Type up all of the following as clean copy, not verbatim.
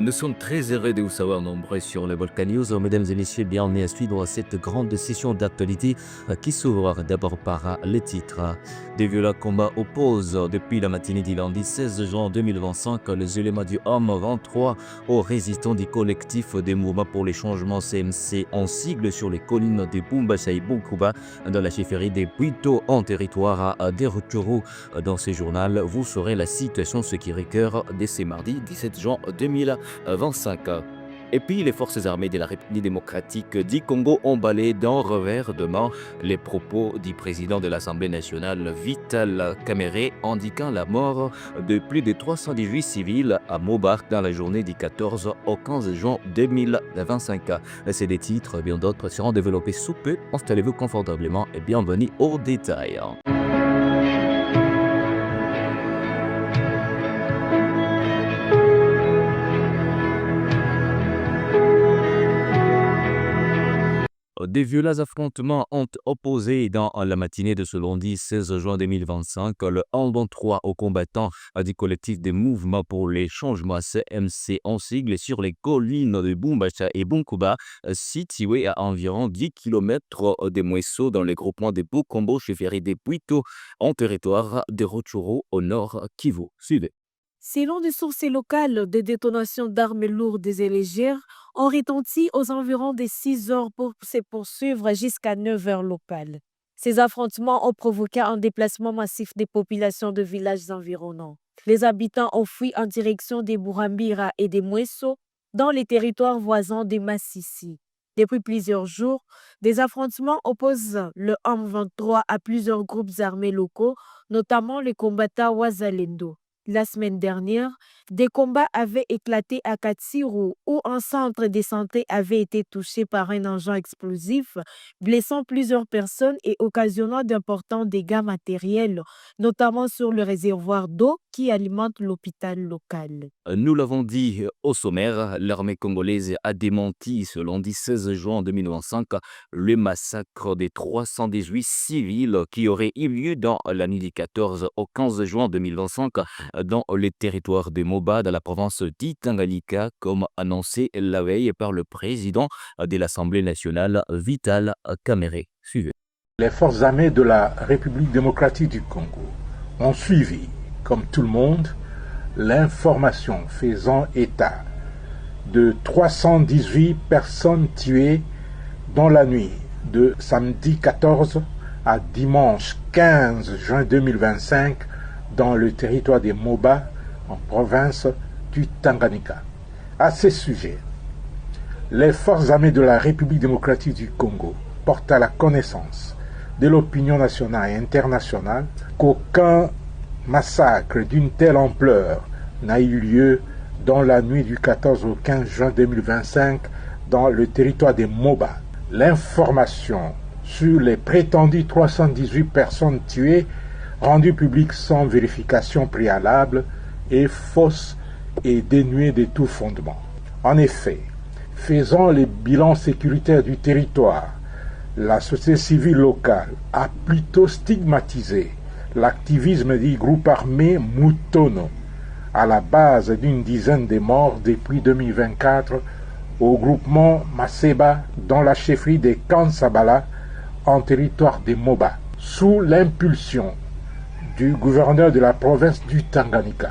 Nous sommes très heureux de vous savoir nombreux sur le Volcan News. Mesdames et messieurs, bienvenue à suivre cette grande session d'actualité qui s'ouvre d'abord par les titres. Des violents combats opposent depuis la matinée du lundi 16 juin 2025 les éléments du M23 aux résistants du collectif des mouvements pour les changements CMC en sigle sur les collines de Bumbacha et Bunkuba dans la chefferie des Puito en territoire des Rutshuru. Dans ce journal, vous saurez la situation ce qui récœure de ce mardi 17 juin 2025. Et puis les forces armées de la République démocratique du Congo ont balayé d'un revers de main les propos du président de l'Assemblée nationale Vital Kamerhe indiquant la mort de plus de 318 civils à Moba dans la journée du 14 au 15 juin 2025. C'est des titres, bien d'autres seront développés sous peu. Installez-vous confortablement et bienvenue au détail. Des violents affrontements ont opposé dans la matinée de ce lundi 16 juin 2025 le M23 aux combattants du collectif des mouvements pour les changements CMC en sigle sur les collines de Bumbacha et Bunkuba, situées à environ 10 km des Mweso dans le groupement de Bukombo, chefferie des Puito, en territoire de Rutshuru au nord Kivu. Suivez. Selon des sources locales, des détonations d'armes lourdes et légères ont retenti aux environs de 6 heures pour se poursuivre jusqu'à 9 heures locales. Ces affrontements ont provoqué un déplacement massif des populations de villages environnants. Les habitants ont fui en direction des Burambira et des Mweso dans les territoires voisins de Massissi. Depuis plusieurs jours, des affrontements opposent le M23 à plusieurs groupes armés locaux, notamment les combattants Wazalendo. La semaine dernière, des combats avaient éclaté à Katsiru où un centre de santé avait été touché par un engin explosif, blessant plusieurs personnes et occasionnant d'importants dégâts matériels, notamment sur le réservoir d'eau qui alimente l'hôpital local. Nous l'avons dit au sommaire, l'armée congolaise a démenti ce lundi 16 juin 2025 le massacre des 318 civils qui aurait eu lieu dans la nuit du 14 au 15 juin 2025 dans les territoires de Moba, dans la province d'Itanganyika, comme annoncé la veille par le président de l'Assemblée nationale, Vital Kamerhe. Suivez. Les forces armées de la République démocratique du Congo ont suivi, comme tout le monde, l'information faisant état de 318 personnes tuées dans la nuit de samedi 14 à dimanche 15 juin 2025 dans le territoire des Moba, en province du Tanganyika. À ce sujet, les forces armées de la République démocratique du Congo portent à la connaissance de l'opinion nationale et internationale qu'aucun massacre d'une telle ampleur n'a eu lieu dans la nuit du 14 au 15 juin 2025 dans le territoire des Moba. L'information sur les prétendues 318 personnes tuées rendue publique sans vérification préalable est fausse et dénuée de tout fondement. En effet, faisant le bilan sécuritaire du territoire, la société civile locale a plutôt stigmatisé l'activisme du groupe armé Mutono, à la base d'une dizaine de morts depuis 2024 au groupement Maseba dans la chefferie de Kansabala en territoire de Moba, sous l'impulsion du gouverneur de la province du Tanganyika.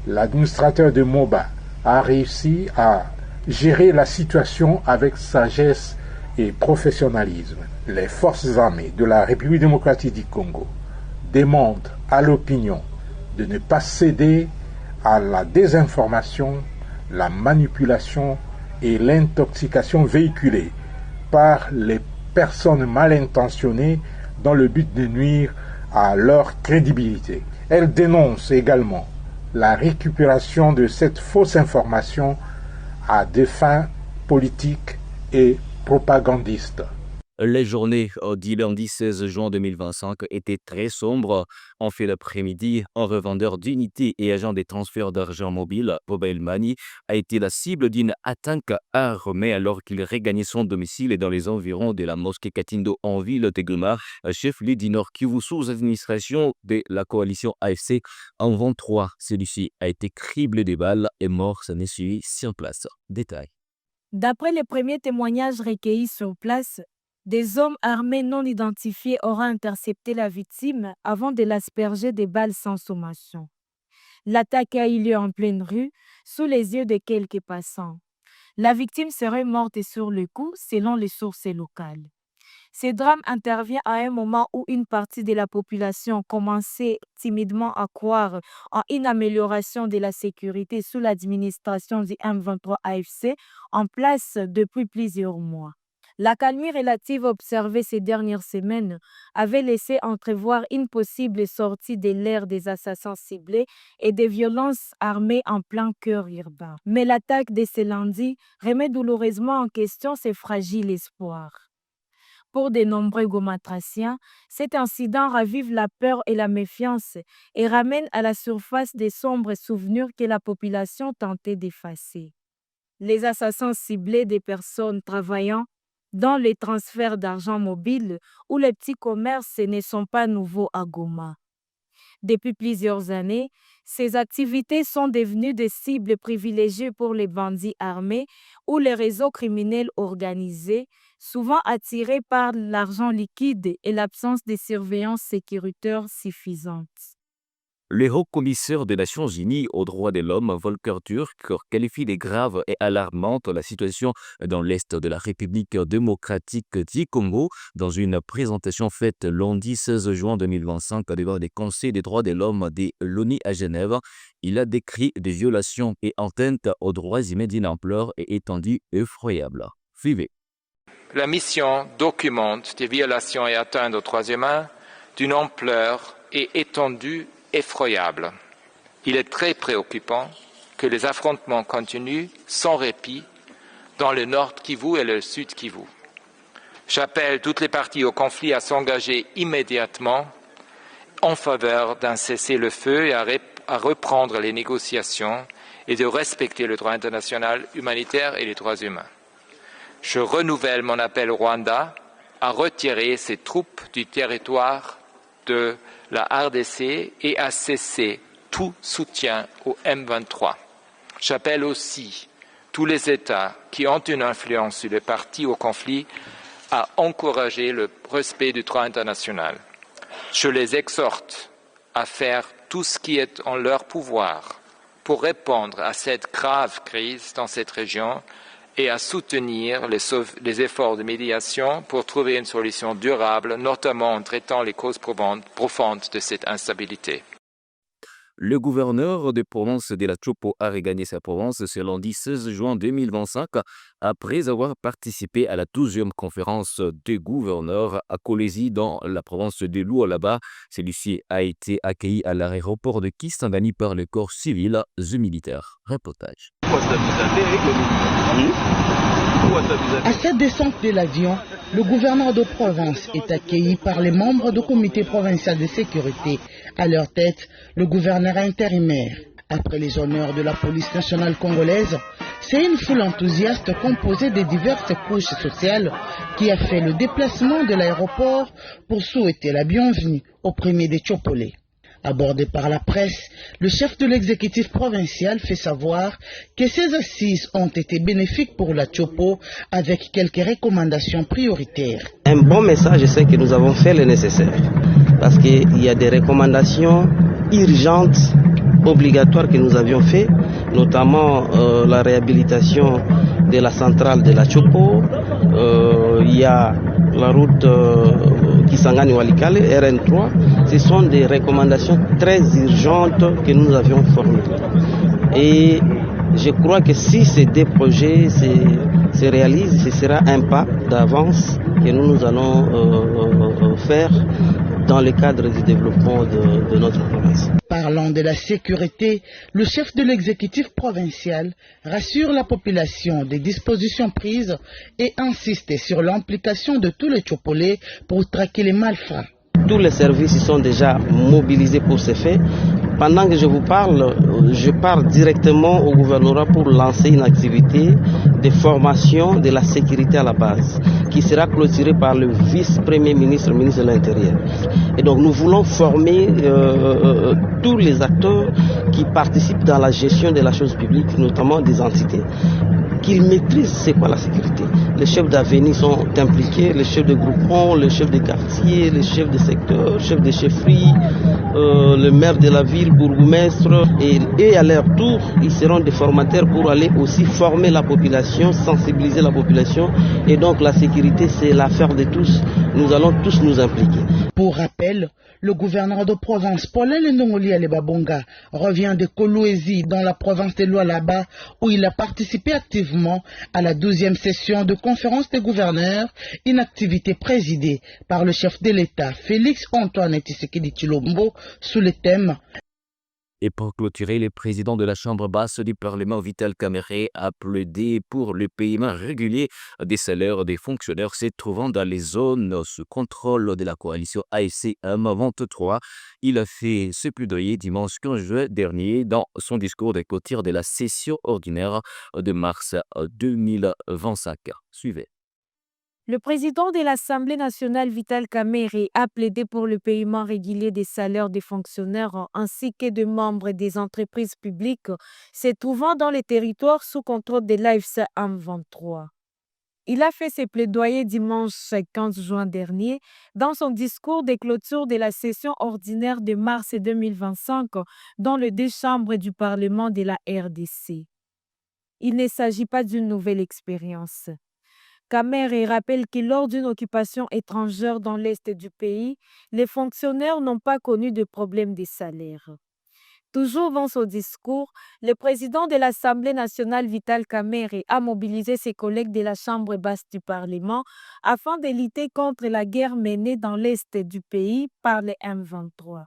L'administrateur de Moba a réussi à gérer la situation avec sagesse et professionnalisme. Les forces armées de la République démocratique du Congo demandent à l'opinion de ne pas céder à la désinformation, la manipulation et l'intoxication véhiculées par les personnes mal intentionnées dans le but de nuire à leur crédibilité. Elle dénonce également la récupération de cette fausse information à des fins politiques et propagandistes. Les journées du lundi 16 juin 2025 étaient très sombres. En fin d'après-midi, un revendeur d'unités et agent des transferts d'argent mobile, Mobile Money, a été la cible d'une attaque armée alors qu'il regagnait son domicile dans les environs de la mosquée Katindo en ville de Goma, chef-lieu du Nord Kivu sous administration de la coalition AFC en 23. Celui-ci a été criblé de balles et mort s'en est suivi sur place. Détail. D'après les premiers témoignages recueillis sur place, des hommes armés non identifiés auraient intercepté la victime avant de l'asperger des balles sans sommation. L'attaque a eu lieu en pleine rue, sous les yeux de quelques passants. La victime serait morte sur le coup, selon les sources locales. Ce drame intervient à un moment où une partie de la population commençait timidement à croire en une amélioration de la sécurité sous l'administration du M23 AFC en place depuis plusieurs mois. La calmie relative observée ces dernières semaines avait laissé entrevoir une possible sortie de l'ère des assassins ciblés et des violences armées en plein cœur urbain. Mais l'attaque de ce lundi remet douloureusement en question ces fragiles espoirs. Pour de nombreux gomatraciens, cet incident ravive la peur et la méfiance et ramène à la surface des sombres souvenirs que la population tentait d'effacer. Les assassins ciblés des personnes travaillant dans les transferts d'argent mobile ou les petits commerces ne sont pas nouveaux à Goma. Depuis plusieurs années, ces activités sont devenues des cibles privilégiées pour les bandits armés ou les réseaux criminels organisés, souvent attirés par l'argent liquide et l'absence de surveillance sécuritaire suffisante. Le haut-commissaire des Nations Unies aux droits de l'homme, Volker Turk, qualifie de grave et alarmante la situation dans l'est de la République démocratique du Congo. Dans une présentation faite lundi 16 juin 2025 devant les conseils des droits de l'homme de l'ONU à Genève, il a décrit des violations et atteintes aux droits humains d'une ampleur et étendue effroyable. Suivez. La mission documente des violations et atteintes aux droits humains d'une ampleur et étendue effroyable. Il est très préoccupant que les affrontements continuent sans répit dans le nord Kivu et le sud Kivu. J'appelle toutes les parties au conflit à s'engager immédiatement en faveur d'un cessez-le-feu et à reprendre les négociations et de respecter le droit international humanitaire et les droits humains. Je renouvelle mon appel au Rwanda à retirer ses troupes du territoire de la RDC et à cesser tout soutien au M23. J'appelle aussi tous les États qui ont une influence sur les parties au conflit à encourager le respect du droit international. Je les exhorte à faire tout ce qui est en leur pouvoir pour répondre à cette grave crise dans cette région et à soutenir les efforts de médiation pour trouver une solution durable, notamment en traitant les causes profondes de cette instabilité. Le gouverneur de province de la Chopo a regagné sa province ce lundi 16 juin 2025 après avoir participé à la 12e conférence des gouverneurs à Kolwezi dans la province de Lualaba. Celui-ci a été accueilli à l'aéroport de Kisangani par le corps civil et militaire. Reportage. À cette descente de l'avion, le gouverneur de province est accueilli par les membres du comité provincial de sécurité. À leur tête, le gouverneur intérimaire. Après les honneurs de la police nationale congolaise, c'est une foule enthousiaste composée de diverses couches sociales qui a fait le déplacement de l'aéroport pour souhaiter la bienvenue au premier des Tchopolais. Abordé par la presse, le chef de l'exécutif provincial fait savoir que ces assises ont été bénéfiques pour la Chopo avec quelques recommandations prioritaires. Un bon message, c'est que nous avons fait le nécessaire parce qu'il y a des recommandations urgentes, obligatoires que nous avions fait, notamment la réhabilitation de la centrale de la Chopo, il y a la route Kisangani Walikale, RN3, ce sont des recommandations très urgentes que nous avions formulées. Et je crois que si ces deux projets se réalisent, ce sera un pas d'avance que nous allons faire dans le cadre du développement de notre province. Parlant de la sécurité, le chef de l'exécutif provincial rassure la population des dispositions prises et insiste sur l'implication de tous les Tchopolais pour traquer les malfrats. Tous les services sont déjà mobilisés pour ces faits. Pendant que je vous parle, je pars directement au gouvernorat pour lancer une activité de formation de la sécurité à la base, qui sera clôturée par le vice-premier ministre, ministre de l'Intérieur. Et donc nous voulons former tous les acteurs qui participent dans la gestion de la chose publique, notamment des entités, qu'ils maîtrisent c'est quoi la sécurité. Les chefs d'avenue sont impliqués, les chefs de groupement, les chefs de quartier, les chefs de secteur, chefs de chefferie, le maire de la ville, bourgmestre, et à leur tour, ils seront des formateurs pour aller aussi former la population, sensibiliser la population. Et donc la sécurité, c'est l'affaire de tous. Nous allons tous nous impliquer. Pour rappel, le gouverneur de province, Paulin Ndongoli Alebabonga, revient de Kolwezi dans la province de Lualaba, où il a participé activement à la 12e session de conférence des gouverneurs, une activité présidée par le chef de l'État, Félix Antoine Tshisekedi Tshilombo, sous le thème. Et pour clôturer, le président de la Chambre basse du Parlement, Vital Kamerhe, a plaidé pour le paiement régulier des salaires des fonctionnaires se trouvant dans les zones sous contrôle de la coalition AFC M23. Il a fait ce plaidoyer dimanche 15 juin dernier dans son discours de clôture de la session ordinaire de mars 2025. Suivez. Le président de l'Assemblée nationale, Vital Kamerhe, a plaidé pour le paiement régulier des salaires des fonctionnaires ainsi que de membres des entreprises publiques se trouvant dans les territoires sous contrôle de l'AFC M23. Il a fait ses plaidoyers dimanche 15 juin dernier dans son discours de clôture de la session ordinaire de mars 2025 dans les deux chambres du Parlement de la RDC. Il ne s'agit pas d'une nouvelle expérience. Kamerhe rappelle que lors d'une occupation étrangère dans l'est du pays, les fonctionnaires n'ont pas connu de problème de salaire. Toujours dans son discours, le président de l'Assemblée nationale, Vital Kamerhe, a mobilisé ses collègues de la Chambre basse du Parlement afin de lutter contre la guerre menée dans l'est du pays par les M23.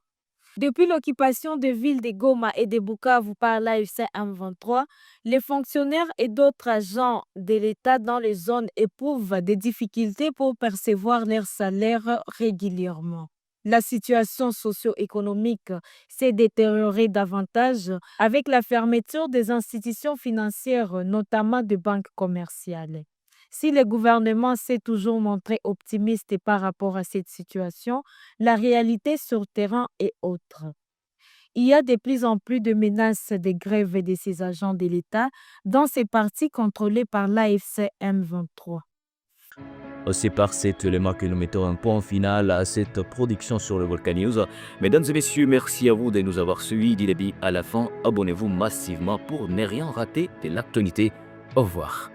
Depuis l'occupation des villes de Goma et de Bukavu par l'AFC M23, les fonctionnaires et d'autres agents de l'État dans les zones éprouvent des difficultés pour percevoir leurs salaires régulièrement. La situation socio-économique s'est détériorée davantage avec la fermeture des institutions financières, notamment des banques commerciales. Si le gouvernement s'est toujours montré optimiste par rapport à cette situation, la réalité sur terrain est autre. Il y a de plus en plus de menaces de grève de ces agents de l'État dans ces parties contrôlées par l'AFC M23. C'est par cet élément que nous mettons un point final à cette production sur le Volcan News. Mesdames et messieurs, merci à vous de nous avoir suivis du début à la fin. Abonnez-vous massivement pour ne rien rater de l'actualité. Au revoir.